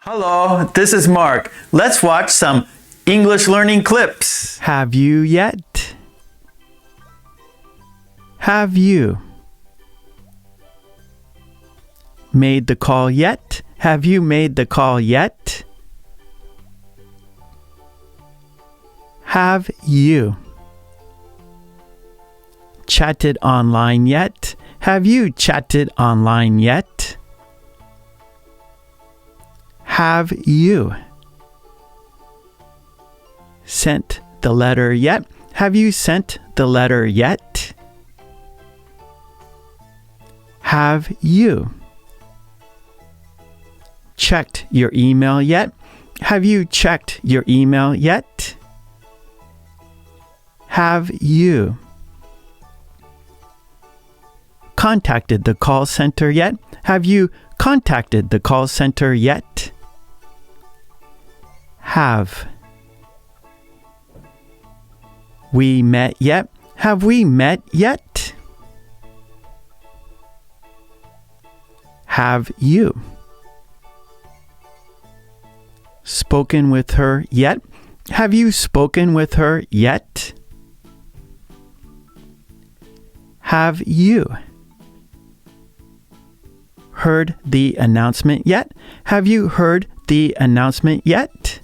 Hello, this is Mark. Let's watch some English learning clips. Have you yet? Have you made the call yet? Have you made the call yet? Have you chatted online yet? Have you chatted online yet? Have you sent the letter yet? Have you sent the letter yet? Have you checked your email yet? Have you checked your email yet? Have you contacted the call center yet? Have you contacted the call center yet? Have we met yet? Have we met yet? Have you spoken with her yet? Have you spoken with her yet? Have you heard the announcement yet? Have you heard the announcement yet?